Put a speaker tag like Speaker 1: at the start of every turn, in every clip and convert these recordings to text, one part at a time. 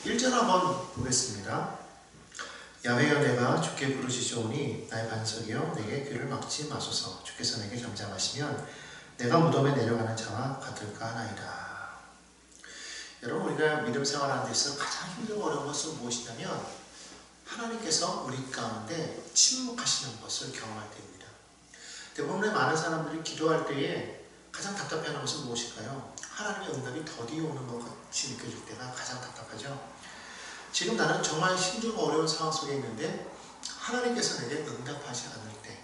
Speaker 1: 1절 한번 보겠습니다. 야훼여 내가 주께 부르짖으오니 나의 반석이여 내게 귀를 막지 마소서. 주께서 내게 잠잠하시면 내가 무덤에 내려가는 자와 같을까 하나이다. 여러분, 우리가 믿음 생활하는 데서 가장 힘들고 어려운 것은 무엇이냐면 하나님께서 우리 가운데 침묵하시는 것을 경험할 때입니다. 대부분의 많은 사람들이 기도할 때에 가장 답답해하는 것은 무엇일까요? 하나님의 응답이 더디 오는 것 같이 느껴질 때가 가장 답답하죠. 지금 나는 정말 힘들고 어려운 상황 속에 있는데 하나님께서 내게 응답하지 않을 때,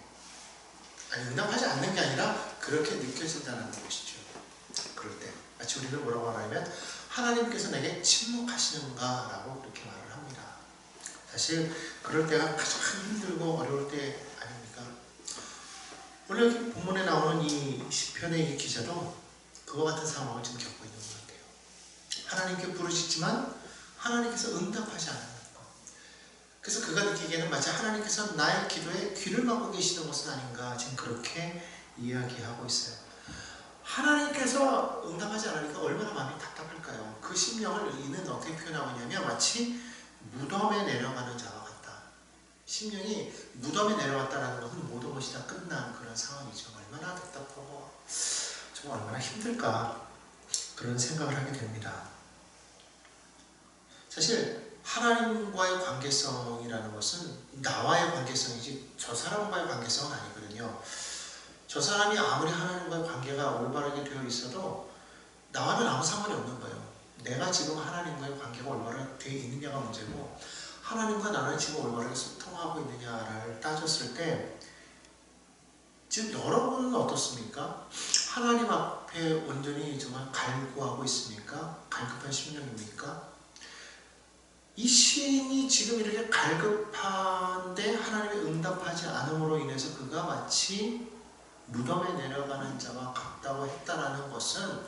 Speaker 1: 아니 응답하지 않는 게 아니라 그렇게 느껴진다는 것이죠. 그럴 때 마치 우리는 뭐라고 하냐면 하나님께서 내게 침묵하시는가 라고 그렇게 말을 합니다. 사실 그럴 때가 가장 힘들고 어려울 때 아닙니까? 원래 여기 본문에 나오는 이 시편의 이 기자도 그와 같은 상황을 지금 겪고 있는 것 같아요. 하나님께 부르짖지만 하나님께서 응답하지 않는 것. 그래서 그가 느끼기에는 마치 하나님께서 나의 기도에 귀를 막고 계시는 것은 아닌가, 지금 그렇게 이야기하고 있어요. 하나님께서 응답하지 않으니까 얼마나 마음이 답답할까요? 그 심령을 이는 어떻게 표현하고 있냐면 마치 무덤에 내려가는 자와 같다. 심령이 무덤에 내려갔다는 것은 모든 것이 다 끝난 그런 상황이죠. 얼마나 답답하고 정말 얼마나 힘들까, 그런 생각을 하게 됩니다. 사실 하나님과의 관계성이라는 것은 나와의 관계성이지 저 사람과의 관계성은 아니거든요. 저 사람이 아무리 하나님과의 관계가 올바르게 되어 있어도 나와는 아무 상관이 없는 거예요. 내가 지금 하나님과의 관계가 올바르게 되어 있느냐가 문제고, 하나님과 나는 지금 올바르게 소통하고 있느냐를 따졌을 때 지금 여러분은 어떻습니까? 하나님 앞에 온전히 정말 갈구하고 있습니까? 갈급한 심령입니까? 이 시인이 지금 이렇게 갈급한데 하나님이 응답하지 않음으로 인해서 그가 마치 무덤에 내려가는 자와 같다고 했다라는 것은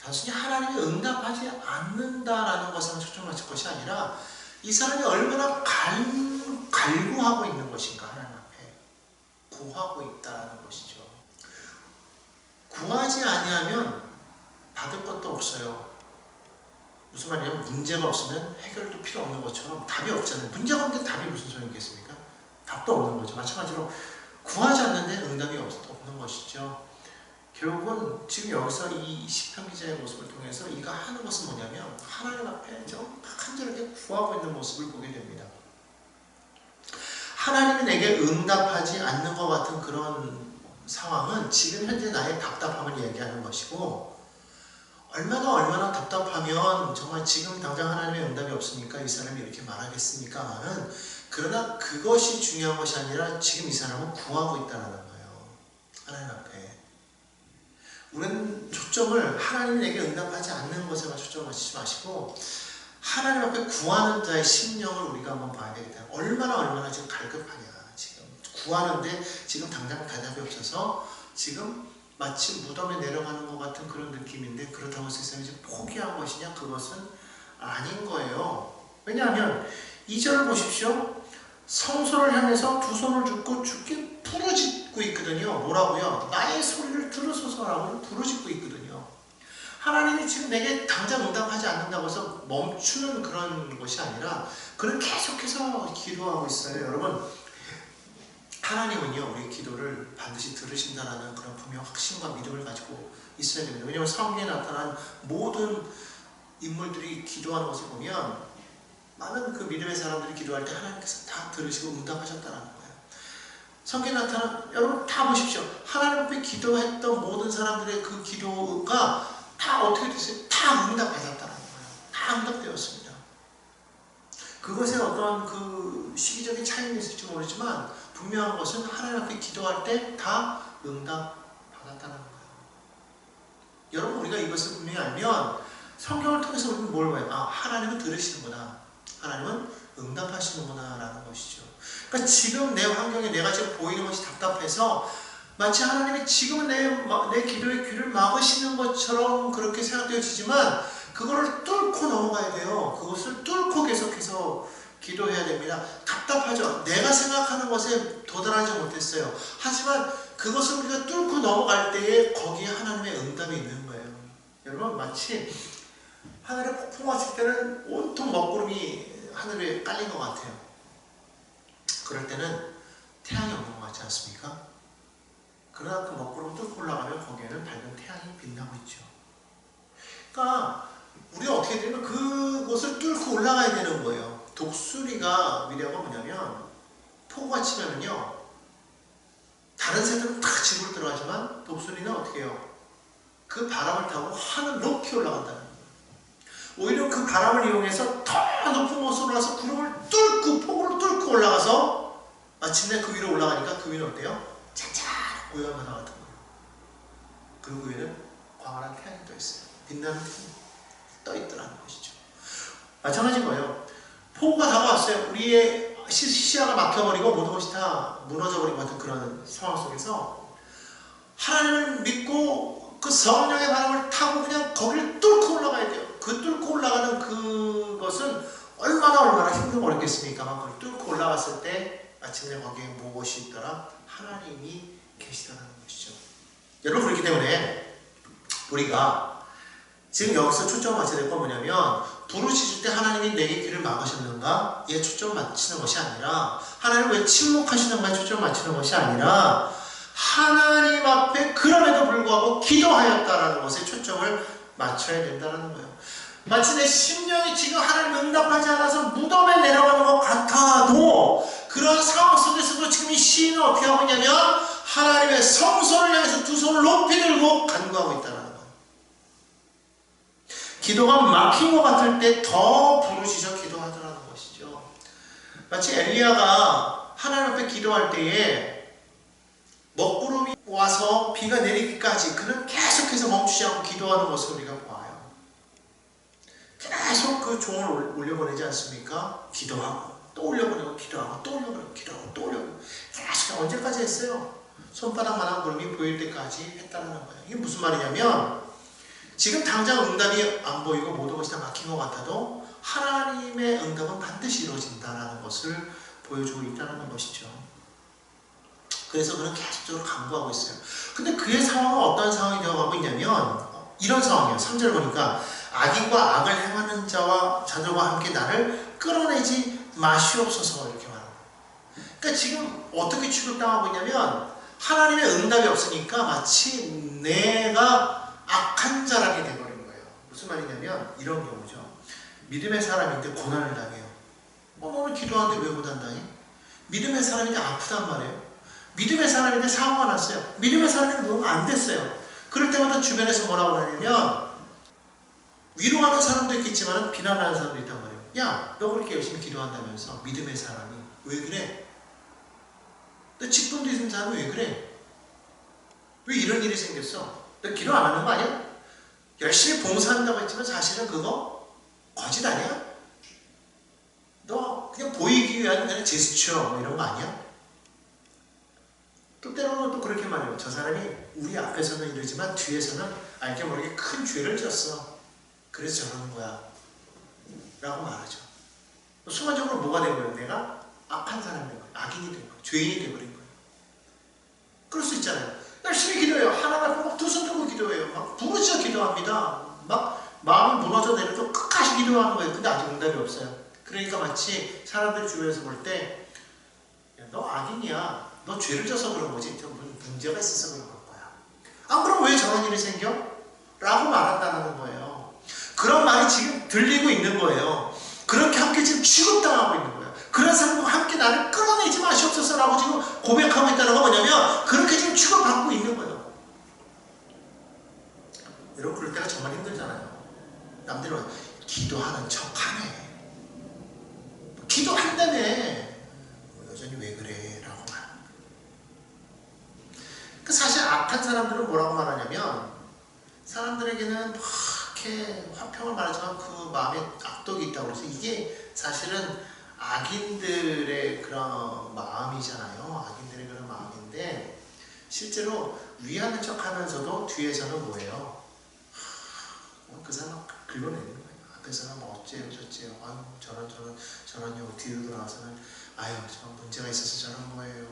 Speaker 1: 단순히 하나님이 응답하지 않는다라는 것에만 초점을 맞출 것이 아니라 이 사람이 얼마나 갈구하고 있는 것인가, 하나님 앞에 구하고 있다라는 것이죠. 구하지 아니하면 받을 것도 없어요. 무슨 말이냐면 문제가 없으면 해결도 필요 없는 것처럼 답이 없잖아요. 문제가 없는데 답이 무슨 소용이겠습니까? 답도 없는 거죠. 마찬가지로 구하지 않는데 응답이 없는 것이죠. 결국은 지금 여기서 이 시편 기자의 모습을 통해서 이가 하는 것은 뭐냐면 하나님 앞에 좀 간절하게 구하고 있는 모습을 보게 됩니다. 하나님이 내게 응답하지 않는 것 같은 그런 상황은 지금 현재 나의 답답함을 얘기하는 것이고, 얼마나 답답하면 정말 지금 당장 하나님의 응답이 없으니까 이 사람이 이렇게 말하겠습니까마는, 그러나 그것이 중요한 것이 아니라 지금 이 사람은 구하고 있다는 거예요. 하나님 앞에. 우리는 초점을 하나님이 내게 응답하지 않는 것에만 초점을 맞추지 마시고 하나님 앞에 구하는 자의 심령을 우리가 한번 봐야 되겠다. 얼마나 지금 갈급하냐. 지금 구하는데 지금 당장 대답이 없어서 지금 마치 무덤에 내려가는 것 같은 그런 느낌인데, 그렇다고 해서 이제 포기한 것이냐? 그것은 아닌 거예요. 왜냐하면 2절을 보십시오. 성소를 향해서 두 손을 줍고 주께 부르짖고 있거든요. 뭐라고요? 나의 소리를 들으소서라고 부르짖고 있거든요. 하나님이 지금 내게 당장 응답하지 않는다고 해서 멈추는 그런 것이 아니라 그는 계속해서 기도하고 있어요. 여러분, 하나님은요, 우리 기도를 반드시 들으신다는 그런 분명 확신과 믿음을 가지고 있어야 됩니다. 왜냐하면 성경에 나타난 모든 인물들이 기도하는 것을 보면 많은 그 믿음의 사람들이 기도할 때 하나님께서 다 들으시고 응답하셨다는 거예요. 성경에 나타난, 여러분 다 보십시오. 하나님 앞에 기도했던 모든 사람들의 그 기도가 다 어떻게 됐어요? 다 응답받았다는 거예요. 다 응답되었습니다. 그것에 어떤 그 시기적인 차이는 있을지 모르지만 분명한 것은 하나님 앞에 기도할 때 다 응답받았다는 거예요. 여러분, 우리가 이것을 분명히 알면 성경을 통해서 우리는 뭘 봐요? 아, 하나님은 들으시는구나. 하나님은 응답하시는구나 라는 것이죠. 그러니까 지금 내 환경에 내가 지금 보이는 것이 답답해서 마치 하나님이 지금 내 기도의 귀를 막으시는 것처럼 그렇게 생각되어지지만 그거를 뚫고 넘어가야 돼요. 그것을 뚫고 계속해서 기도해야 됩니다. 답답하죠. 내가 생각하는 것에 도달하지 못했어요. 하지만 그것을 우리가 뚫고 넘어갈 때에 거기에 하나님의 응답이 있는 거예요. 여러분, 마치 하늘에 폭풍 왔을 때는 온통 먹구름이 하늘에 깔린 것 같아요. 그럴 때는 태양이 없는 것 같지 않습니까? 그러나 그 먹구름 뚫고 올라가면 거기에는 밝은 태양이 빛나고 있죠. 그러니까 우리가 어떻게 되면 그곳을 뚫고 올라가야 되는 거예요. 독수리가 위대한 건 뭐냐면 폭우가 치면은요 다른 새들은 다 집으로 들어가지만 독수리는 어떻게 해요? 그 바람을 타고 하늘 높이 올라간다는 거예요. 오히려 그 바람을 이용해서 더 높은 곳으로 올라가서 구름을 뚫고 폭우를 뚫고 올라가서 마침내 그 위로 올라가니까 그 위는 어때요? 찬찬한 고요한 바다 같은 거예요. 그리고 위에는 광활한 태양이 떠 있어요. 빛나는 태양이 떠 있더라는 것이죠. 마찬가지인 거예요. 폭우가 다가왔어요. 우리의 시야가 막혀버리고 모든 것이 다 무너져버린 것 같은 그런 상황 속에서 하나님을 믿고 그 성령의 바람을 타고 그냥 거기를 뚫고 올라가야 돼요. 그 뚫고 올라가는 그것은 얼마나 힘들고 어렵겠습니까만 그걸 뚫고 올라갔을 때 마침내 거기에 무엇이 있더라? 하나님이 계시더라는 것이죠. 여러분 그렇기 때문에 우리가 지금 여기서 초점을 맞춰야 될 건 뭐냐면 부르짖을 때 하나님이 내게 귀를 막으셨는가? 에 초점을 맞추는 것이 아니라 하나님 왜 침묵하시는가에 초점을 맞추는 것이 아니라 하나님 앞에 그럼에도 불구하고 기도하였다라는 것에 초점을 맞춰야 된다는 거예요. 마치 내 심령이 지금 하나님 응답하지 않아서 무덤에 내려가는 것 같아도 그런 상황 속에서도 지금 이 시인은 어떻게 하고 있냐면 하나님의 성소를 향해서 두 손을 높이 들고 간구하고 있다는 거예요. 기도가 막힌 것 같을 때 더 부르짖어 기도하더라는 것이죠. 마치 엘리야가 하나님 앞에 기도할 때에 먹구름이 와서 비가 내리기까지 그는 계속해서 멈추지 않고 기도하는 모습을 우리가 보아요. 계속 그 종을 올려보내지 않습니까? 기도하고 또 올려보내고 기도하고 또 올려보내고 기도하고 또 올려보내고 계속 언제까지 했어요? 손바닥만한 구름이 보일 때까지 했다는 거예요. 이게 무슨 말이냐면 지금 당장 응답이 안 보이고 모든 것이 다 막힌 것 같아도 하나님의 응답은 반드시 이루어진다는 것을 보여주고 있다는 것이죠. 그래서 그는 계속적으로 간구하고 있어요. 근데 그의 상황은 어떤 상황이 되어가고 있냐면 이런 상황이에요. 3절 보니까 악인과 악을 행하는 자와 자들과 함께 나를 끌어내지 마시옵소서 이렇게 말합니다. 그러니까 지금 어떻게 취급당하고 있냐면 하나님의 응답이 없으니까 마치 내가 악한 자라게 되어버린 거예요. 무슨 말이냐면 이런 경우죠. 믿음의 사람인데 고난을 당해요. 너는 기도하는데 왜 고난당해? 믿음의 사람인데 아프단 말이에요. 믿음의 사람인데 사고가 났어요. 믿음의 사람인데 뭐가 안 됐어요. 그럴 때마다 주변에서 뭐라고 하냐면 위로하는 사람도 있겠지만 비난하는 사람도 있단 말이에요. 야, 너 그렇게 열심히 기도한다면서 믿음의 사람이 왜 그래? 너 직분도 있는 사람이 왜 그래? 왜 이런 일이 생겼어? 너 기도 안 하는 거 아니야? 열심히 봉사한다고 했지만 사실은 그거 거짓 아니야? 너 그냥 보이기 위한 그냥 제스처 뭐 이런 거 아니야? 또 때로는 또 그렇게 말해요. 저 사람이 우리 앞에서는 이러지만 뒤에서는 알게 모르게 큰 죄를 지었어. 그래서 저러는 거야. 라고 말하죠. 순간적으로 뭐가 된 거예요? 내가 악한 사람이 된 거예요. 악인이 된 거예요. 죄인이 되어버린 거예요. 그럴 수 있잖아요. 열심히 기도해요. 하나님 앞에 막 두 손 들고 기도해요. 막 부르짖어 기도합니다. 막 마음이 무너져 내려도 끝까지 기도하는 거예요. 근데 아직 응답이 없어요. 그러니까 마치 사람들 주변에서 볼 때 너 악인이야. 너 죄를 져서 그런 거지. 무슨 문제가 있어서 그런 거야. 아 그럼 왜 저런 일이 생겨? 라고 말한다는 거예요. 그런 말이 지금 들리고 있는 거예요. 그렇게 함께 지금 취급당하고 있는 거예요. 그런 사람과 함께 나를 끌어내지 마시옵소서라고 지금 고백하고 있다는 건 뭐냐면 그렇게 지금 취급받고 있는 거예요. 여러분 그럴 때가 정말 힘들잖아요. 남들은 기도하는 척하네. 기도한다며. 여전히 왜 그래? 라고 말합니다. 사실 악한 사람들은 뭐라고 말하냐면 사람들에게는 이렇게 화평을 말하지만 그 마음에 악독이 있다고 해서 이게 사실은 악인들의 그런 마음이잖아요. 악인들의 그런 마음인데 실제로 위하는 척 하면서도 뒤에서는 뭐예요? 그 사람 긁어내는 거예요. 그 사람 어째요 저째요. 아유 저런요. 뒤로 돌아와서는 아유 저 문제가 있어서 저런 거예요.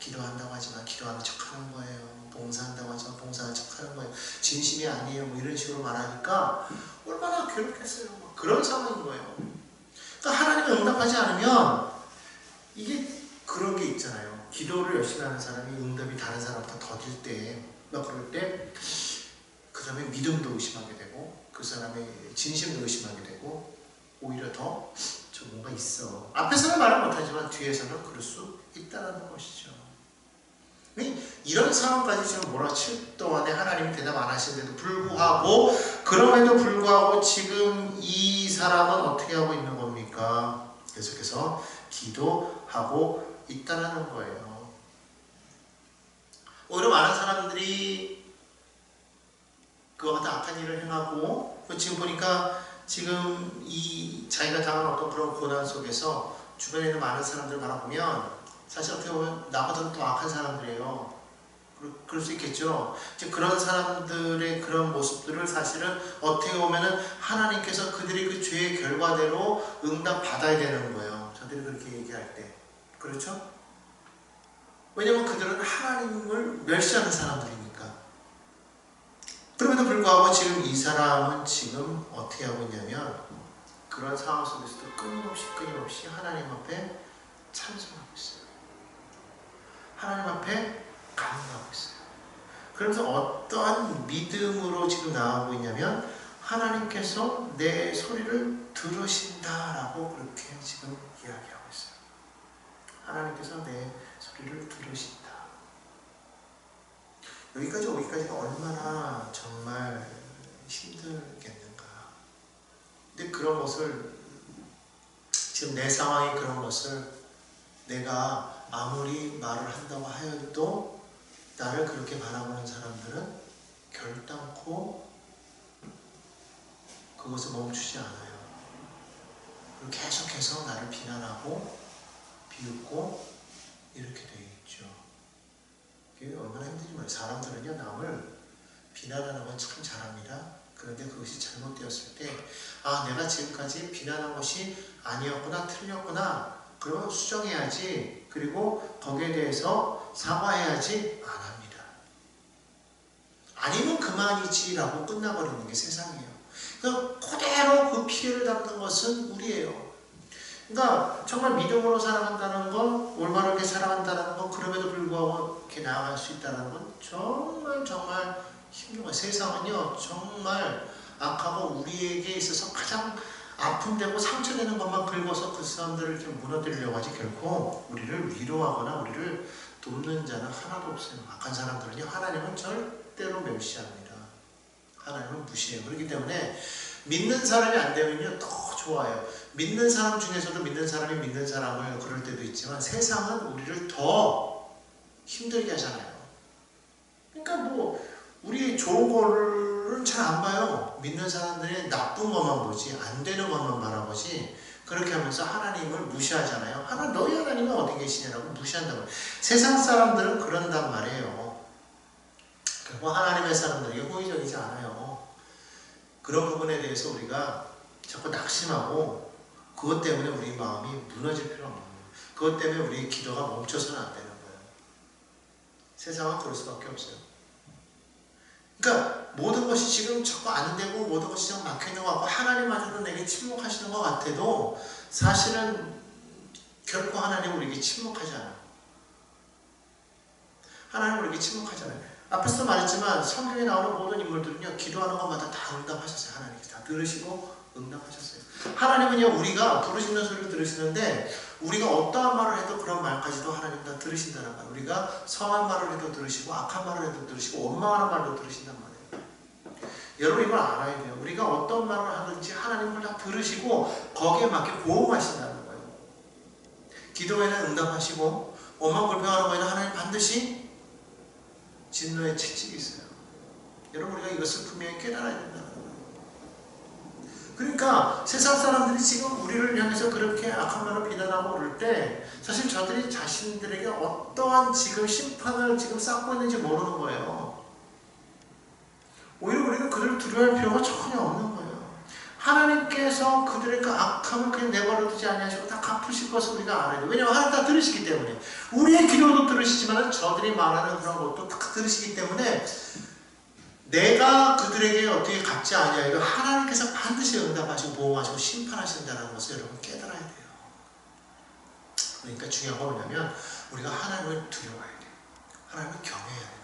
Speaker 1: 기도한다고 하지만 기도하는 척 하는 거예요. 봉사한다고 하죠. 봉사한 척하는 거예요. 진심이 아니에요. 뭐 이런 식으로 말하니까 얼마나 괴롭겠어요. 그런 상황인 거예요. 그러니까 하나님이 응답하지 않으면 이게 그런 게 있잖아요. 기도를 열심히 하는 사람이 응답이 다른 사람보다 더딜 때, 막 그럴 때, 그 다음에 믿음도 의심하게 되고, 그 사람의 진심도 의심하게 되고, 오히려 더 좀 뭔가 있어. 앞에서는 말을 못하지만 뒤에서는 그럴 수 있다는 것이죠. 이런 상황까지 지금 몰아칠 동안에 하나님이 대답 안 하시는데도 불구하고, 그럼에도 불구하고 지금 이 사람은 어떻게 하고 있는 겁니까? 계속해서 기도하고 있다는 거예요. 오히려 많은 사람들이 그와 같은 악한 일을 행하고, 지금 보니까 지금 이 자기가 당한 어떤 그런 고난 속에서 주변에 있는 많은 사람들을 바라보면 사실 어떻게 보면 나보다는 더 악한 사람들이에요. 그럴 수 있겠죠. 이제 그런 사람들의 그런 모습들을 사실은 어떻게 보면은 하나님께서 그들이 그 죄의 결과대로 응답받아야 되는 거예요. 저들이 그렇게 얘기할 때. 그렇죠? 왜냐면 그들은 하나님을 멸시하는 사람들이니까. 그럼에도 불구하고 지금 이 사람은 지금 어떻게 하고 있냐면 그런 상황 속에서도 끊임없이 하나님 앞에 찬송하고 있어요. 하나님 앞에 감사하고 있어요. 그러면서 어떠한 믿음으로 지금 나아가고 있냐면 하나님께서 내 소리를 들으신다라고 그렇게 지금 이야기하고 있어요. 하나님께서 내 소리를 들으신다. 여기까지 오기까지가 얼마나 정말 힘들겠는가. 근데 그런 것을 지금 내 상황이 그런 것을 내가 아무리 말을 한다고 하여도 나를 그렇게 바라보는 사람들은 결단코 그것을 멈추지 않아요. 그리고 계속해서 나를 비난하고 비웃고 이렇게 되어 있죠. 그게 얼마나 힘든지 몰라요. 사람들은요, 남을 비난하는 건 참 잘합니다. 그런데 그것이 잘못되었을 때, 아, 내가 지금까지 비난한 것이 아니었구나, 틀렸구나, 그러면 수정해야지, 그리고 거기에 대해서 사과해야지 안 합니다. 아니면 그만이지라고 끝나버리는 게 세상이에요. 그러니까 그대로 그 피해를 담는 것은 우리예요. 그러니까 정말 믿음으로 살아간다는 건, 올바르게 살아간다는 건, 그럼에도 불구하고 이렇게 나아갈 수 있다는 건 정말 힘든 거예요. 세상은요, 정말 악하고 우리에게 있어서 가장 아픈데고 상처되는 것만 긁어서 그 사람들을 이렇게 무너뜨리려고 하지 결코 우리를 위로하거나 우리를 돕는 자는 하나도 없어요. 악한 사람들은요, 하나님은 절대로 멸시합니다. 하나님은 무시해요. 그렇기 때문에 믿는 사람이 안 되면요, 더 좋아요. 믿는 사람 중에서도 믿는 사람이 믿는 사람을 그럴 때도 있지만 세상은 우리를 더 힘들게 하잖아요. 그러니까 뭐 우리 좋은 거를 잘 안 봐요. 믿는 사람들이 나쁜 것만 보지, 안 되는 것만 바라보지. 그렇게 하면서 하나님을 무시하잖아요. 너희 하나님은 어디 계시냐라고 무시한다고. 세상 사람들은 그런단 말이에요. 결국 하나님의 사람들에게 호의적이지 않아요. 그런 부분에 대해서 우리가 자꾸 낙심하고 그것 때문에 우리 마음이 무너질 필요가 없는 거예요. 그것 때문에 우리의 기도가 멈춰서는 안 되는 거예요. 세상은 그럴 수밖에 없어요. 그러니까 모든 것이 지금 자꾸 안 되고 모든 것이 지금 막혀있는 것 같고 하나님마저도 내게 침묵하시는 것 같아도 사실은 결코 하나님은 우리에게 침묵하지 않아요. 하나님은 우리에게 침묵하지 않아요. 앞에서 말했지만 성경에 나오는 모든 인물들은요, 기도하는 것마다 다 응답하셨어요. 하나님께서 다 들으시고 응답하셨어요. 하나님은요, 우리가 부르짖는 소리를 들으시는데 우리가 어떠한 말을 해도 그런 말까지도 하나님 다 들으신다는 거예요. 우리가 선한 말을 해도 들으시고 악한 말을 해도 들으시고 원망하는 말도 들으신단 말이에요. 여러분 이걸 알아야 돼요. 우리가 어떤 말을 하든지 하나님을 다 들으시고 거기에 맞게 보호하신다는 거예요. 기도에는 응답하시고 원망 불평하는 거에는 하나님 반드시 진노의 채찍이 있어요. 여러분 우리가 이것을 분명히 깨달아야 된다는 거예요. 그러니까 세상 사람들이 지금 우리를 향해서 그렇게 악한 말을 비난하고 그럴 때 사실 저들이 자신들에게 어떠한 지금 심판을 지금 쌓고 있는지 모르는 거예요. 오히려 우리는 그들을 두려워할 필요가 전혀 없는 거예요. 하나님께서 그들의 그 악함을 그냥 내버려 두지 아니하시고 다 갚으실 것을 우리가 알아야 돼요. 왜냐하면 하나님 다 들으시기 때문에. 우리의 기도도 들으시지만 저들이 말하는 그런 것도 다 들으시기 때문에 내가 그들에게 어떻게 갚지 아니하여도 하나님께서 반드시 응답하시고 보호하시고 심판하신다는 것을 여러분 깨달아야 돼요. 그러니까 중요한 건 뭐냐면 우리가 하나님을 두려워해야 돼요. 하나님을 경외해야 돼요.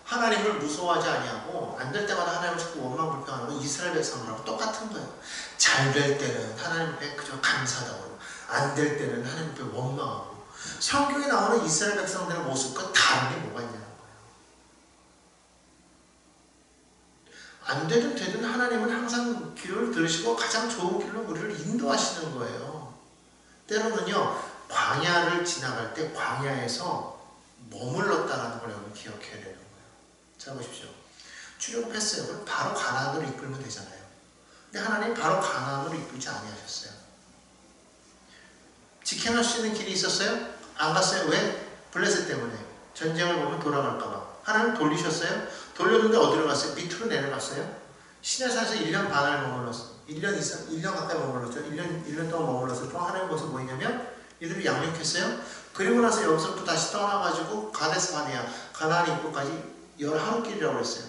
Speaker 1: 하나님을 무서워하지 아니하고 안 될 때마다 하나님을 자꾸 원망불평하고 이스라엘 백성들하고 똑같은 거예요. 잘 될 때는 하나님 앞에 그저 감사하고 안 될 때는 하나님 앞에 원망하고. 성경에 나오는 이스라엘 백성들의 모습과 다른 게 뭐가 있냐는 거예요. 안 되든 되든 하나님은 항상 귀를 들으시고 가장 좋은 길로 우리를 인도하시는 거예요. 때로는요, 광야를 지나갈 때 광야에서 머물렀다는 걸 여러분 기억해야 되는 거예요. 자 보십시오. 출애굽했어요. 그럼 바로 가나안으로 이끌면 되잖아요. 근데 하나님 바로 가나안으로 이끌지 아니하셨어요. 직행할 수 있는 길이 있었어요? 안 갔어요. 왜? 블레셋 때문에. 전쟁을 보면 돌아갈까 봐. 하나님 돌리셨어요? 돌렸는데 어디로 갔어요? 밑으로 내려갔어요? 시내산에서 1년 반을 머물렀어요. 1년 가까이 머물렀죠. 1년 동안 머물렀을 때 하나님 거기서 뭐 있냐면 이들이 양육했어요. 그리고 나서 여기서부터 다시 떠나가지고 가데스 바네아, 가나안 입구까지 11하루길이라고 했어요.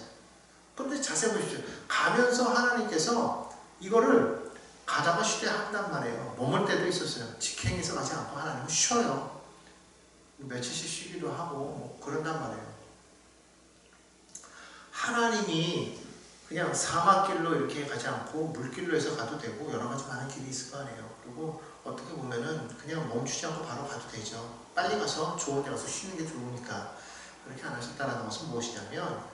Speaker 1: 그런데 자세히 보십시오. 가면서 하나님께서 이거를 가다가 쉬게 한단 말이에요. 머물 때도 있었어요. 직행해서 가지 않고 하나님은 쉬어요. 며칠씩 쉬기도 하고 뭐 그런단 말이에요. 하나님이 그냥 사막길로 이렇게 가지 않고 물길로 해서 가도 되고 여러 가지 많은 길이 있을 거 아니에요. 그리고 어떻게 보면은 그냥 멈추지 않고 바로 가도 되죠. 빨리 가서 좋은 데 가서 쉬는 게 좋으니까 그렇게 안 하셨다는 것은 무엇이냐면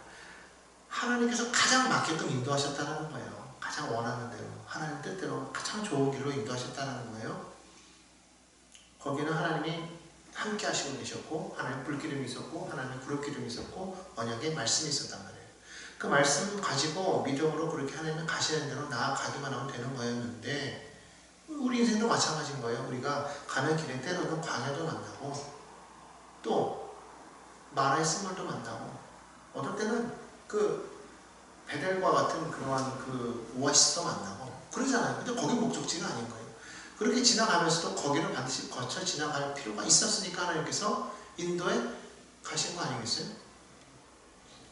Speaker 1: 하나님께서 가장 맞게끔 인도하셨다는 거예요. 가장 원하는 대로 하나님 뜻대로 가장 좋은 길로 인도하셨다는 거예요. 거기는 하나님이 함께 하시고 계셨고 하나님 불기름이 있었고 하나님의 구름기름이 있었고 언약의 말씀이 있었단 말이에요. 그 말씀 가지고 믿음으로 그렇게 하나님은 가시는 대로 나아가기만 하면 되는 거였는데 우리 인생도 마찬가지인 거예요. 우리가 가는 길에 때로는 광야도 만나고 또 마라의 쓴물도 만나고 어떨 때는 그 베델과 같은 그러한 그 오아시스도 만나고 그러잖아요. 근데 거기 목적지가 아닌 거예요. 그렇게 지나가면서도 거기를 반드시 거쳐 지나갈 필요가 있었으니까 하나님께서 인도에 가신 거 아니겠어요?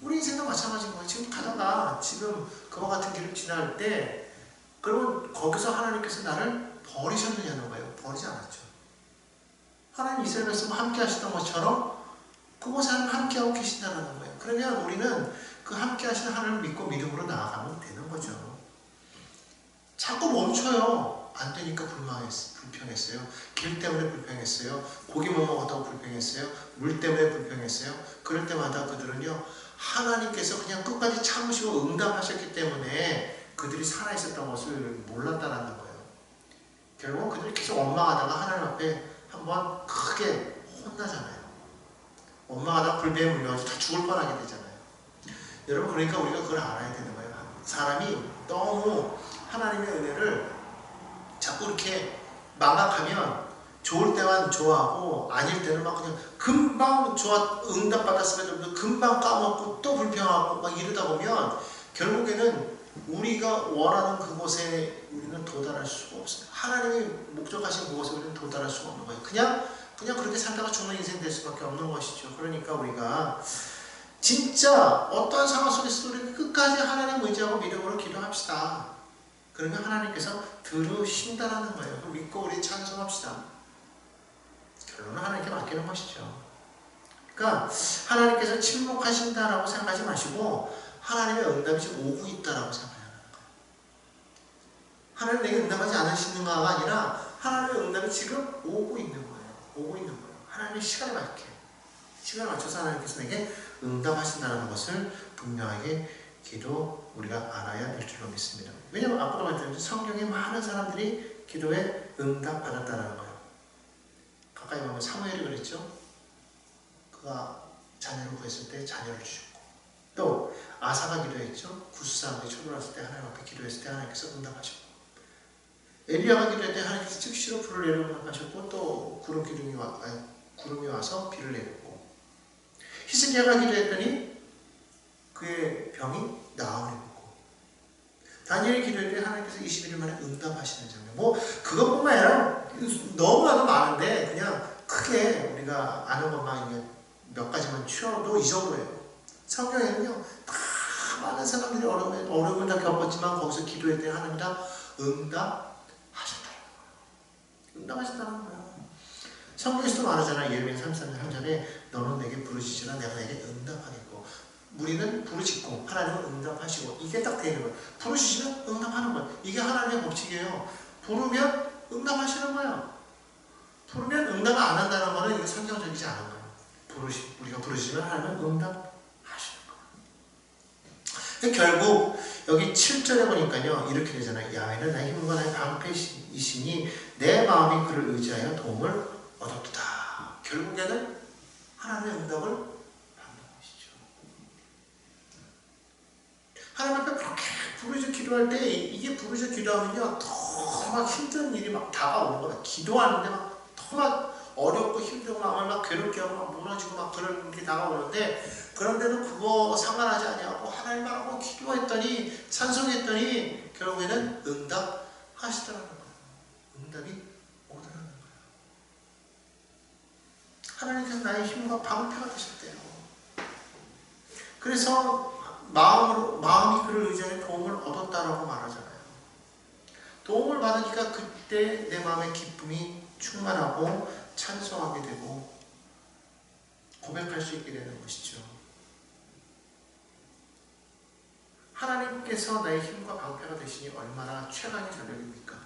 Speaker 1: 우리 인생도 마찬가지인 거예요. 지금 가다가 지금 그와 같은 길을 지날 때 그러면 거기서 하나님께서 나를 버리셨느냐는 거예요. 버리지 않았죠. 하나님 이스라엘 백성 함께 하시던 것처럼 그곳에 하나님 함께하고 계신다는 거예요. 그러면 우리는 그 함께 하시는 하나님을 믿고 믿음으로 나아가면 되는 거죠. 자꾸 멈춰요. 안 되니까 불평했어요. 길 때문에 불평했어요. 고기 못 먹었다고 불평했어요. 물 때문에 불평했어요. 그럴 때마다 그들은요, 하나님께서 그냥 끝까지 참으시고 응답하셨기 때문에 그들이 살아있었던 것을 몰랐다는 거예요. 결국 그들이 계속 원망하다가 하나님 앞에 한번 크게 혼나잖아요. 원망하다가 불배에 물려가지고 다 죽을 뻔하게 되잖아요. 여러분, 그러니까 우리가 그걸 알아야 되는 거예요. 사람이 너무 하나님의 은혜를 자꾸 이렇게 망각하면 좋을 때만 좋아하고 아닐 때는 막 그냥 금방 응답받았음에도 금방 까먹고 또 불평하고 막 이러다 보면 결국에는 우리가 원하는 그곳에 우리는 도달할 수가 없어요. 하나님이 목적하신 그곳에 우리는 도달할 수가 없는 거예요. 그냥 그렇게 살다가 죽는 인생 될 수밖에 없는 것이죠. 그러니까 우리가 진짜 어떠한 상황 속에서도 우리 끝까지 하나님 의지하고 믿음으로 기도합시다. 그러면 하나님께서 들으신다라는 거예요. 그럼 믿고 우리 찬송합시다. 결론은 하나님께 맡기는 것이죠. 그러니까 하나님께서 침묵하신다라고 생각하지 마시고 하나님의 응답이 지금 오고 있다라고 생각하는 거예요. 하나님 내게 응답하지 않으시는가가 아니라 하나님의 응답이 지금 오고 있는 거예요. 오고 있는 거예요. 하나님의 시간에 맞게. 시간에 맞춰서 하나님께서 내게 응답하신다는 것을 분명하게 기도 우리가 알아야 될 줄로 믿습니다. 왜냐하면 아까도 말씀드렸듯이 성경에 많은 사람들이 기도에 응답받았다는 거예요. 가까이 보면 사무엘이 그랬죠. 그가 자녀를 구했을 때 자녀를 주셨고 또 아사가 기도했죠. 구스 사람들이 쳐들어왔을 때 하나님 앞에 기도했을 때 하나님께서 응답하셨고 엘리야가 기도할 때 하나님께서 즉시로 불을 내려 응답하셨고 또 구름이 와서 비를 내렸고 히스기야가 기도했더니 그의 병이 나으리고 다니엘이 기도할 때 하나님께서 21일 만에 응답하시는 장면. 뭐 그것뿐만 아니라 너무나도 많은데 그냥 크게 우리가 아는 것만 이제 몇 가지만 추려도 이 정도예요. 성경에는요 다 많은 사람들이 어려움을 다 겪었지만 거기서 기도할 때 하나님 다 응답하셨다는 거예요. 응답하셨다는 거예요. 성경에서도 말하잖아요. 예레미야 33장 1절에 너는 내게 부르짖으라 내가 내게 응답하겠고, 우리는 부르짖고 하나님은 응답하시고, 이게 딱 되는 거예요. 부르짖으면 응답하는 거예요. 이게 하나님의 법칙이에요. 부르면 응답하시는 거예요. 부르면 응답을 안 한다는 거는 이게 성경적이지 않은 거예요. 우리가 부르짖으면 하나님은 응답하시는 거예요. 결국 여기 7절에 보니까요 이렇게 되잖아요. 야훼는 나의 힘과 나의 방패이시니 내 마음이 그를 의지하여 도움을 얻었도다. 결국에는 하나님의 응답을 받는 것이죠. 하나님 앞에 그렇게 부르짖어 기도할 때 이게 부르짖어 기도하면요 더 막 힘든 일이 막 다가오는 거예요. 기도하는데 막 더 막 어렵고 힘들고 막 괴롭게 하고 막 무너지고 막 그런 게 다가오는데, 그런데도 그거 상관하지 아니하고 하나님 하고 기도했더니 찬송했더니 결국에는 응답하시더라는 거예요. 응답이 오더라는 거예요. 하나님께서 나의 힘과 방패가 되셨대요. 그래서 마음이 그를 의지하여 도움을 얻었다라고 말하잖아요. 도움을 받으니까 그때 내 마음의 기쁨이 충만하고 찬송하게 되고 고백할 수 있게 되는 것이죠. 하나님께서 나의 힘과 방패가 되시니 얼마나 최강의 전력입니까?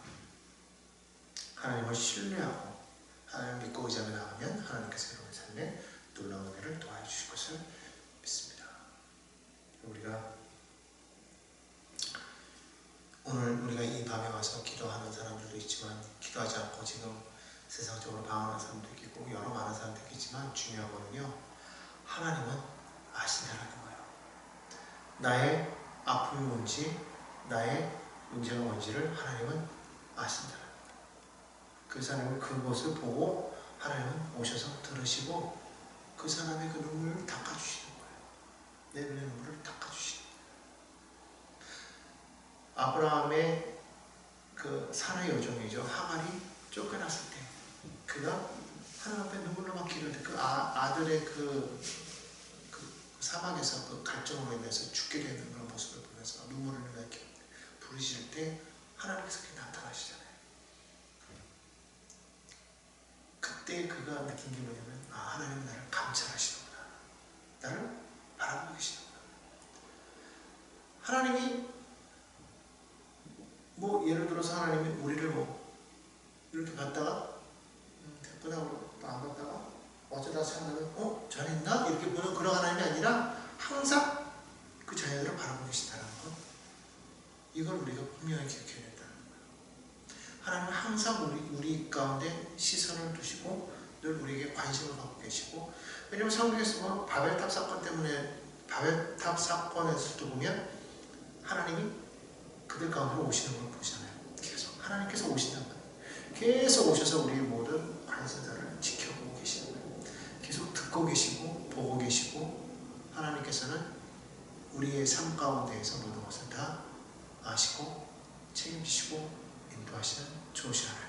Speaker 1: 하나님을 신뢰하고 하나님을 믿고 의지하며 나가면 하나님께서 여러분의 삶에 놀라운 은혜를 더해 주실 것을 믿습니다. 오늘 우리가 이 밤에 와서 기도하는 사람들도 있지만 기도하지 않고 지금 세상적으로 방황하는 사람도 있고 여러 많은 사람도 있겠지만 중요한 거는요, 하나님은 아신다는 거예요. 나의 아픔이 뭔지, 나의 문제가 뭔지를 하나님은 아신다는 거예요. 그 사람은 그것을 보고 하나님은 오셔서 들으시고 그 사람의 그 눈물을 닦아주시는 거예요. 내 눈의 눈물을 닦아주시는 거예요. 아브라함의 그 사라의 여종이죠. 하갈이 쫓겨났을 때 그가 하나님 앞에 눈물로 막 기도할 때 그 아들의 그 사막에서 그 갈증으로 인해서 죽게 되는 그런 모습을 보면서 눈물을 이렇게 부르실 때 하나님께서 그렇게 나타나시잖아요. 그때 그가 느낀 게 뭐냐면 하나님은 나를 감찰하시는구나. 나를 바라보고 계시는구나. 하나님이 뭐 예를 들어서 하나님이 우리를 뭐 이렇게 봤다가 됐구나 그러고 또 안 봤다가 어쩌다 생각하면 잘했나? 이렇게 보는 그런 하나님이 아니라 항상 그 자녀들을 바라보고 계시다는 것, 이걸 우리가 분명히 기억해야 된다는 거예요. 하나님은 항상 우리 가운데 시선을 두시고 늘 우리에게 관심을 갖고 계시고, 왜냐하면 성경에서 보면 바벨탑 사건 때문에 바벨탑 사건에서도 보면 하나님이 그들 가운데로 오시는 걸 보잖아요. 계속 하나님께서 오신단 말이에요. 계속 오셔서 우리 모든 관심사를 지켜보고 계시는 거예요. 계속 듣고 계시고 보고 계시고, 하나님께서는 우리의 삶 가운데에서 모든 것을 다 아시고 책임지시고 인도하시는 좋으신 하나님,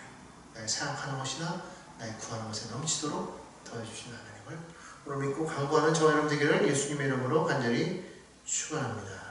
Speaker 1: 나의 생각하는 것이나 나의 구하는 것에 넘치도록 도와주시는 하나님을 오늘 믿고 간구하는 저와 여러분 되기를 예수님의 이름으로 간절히 축원합니다.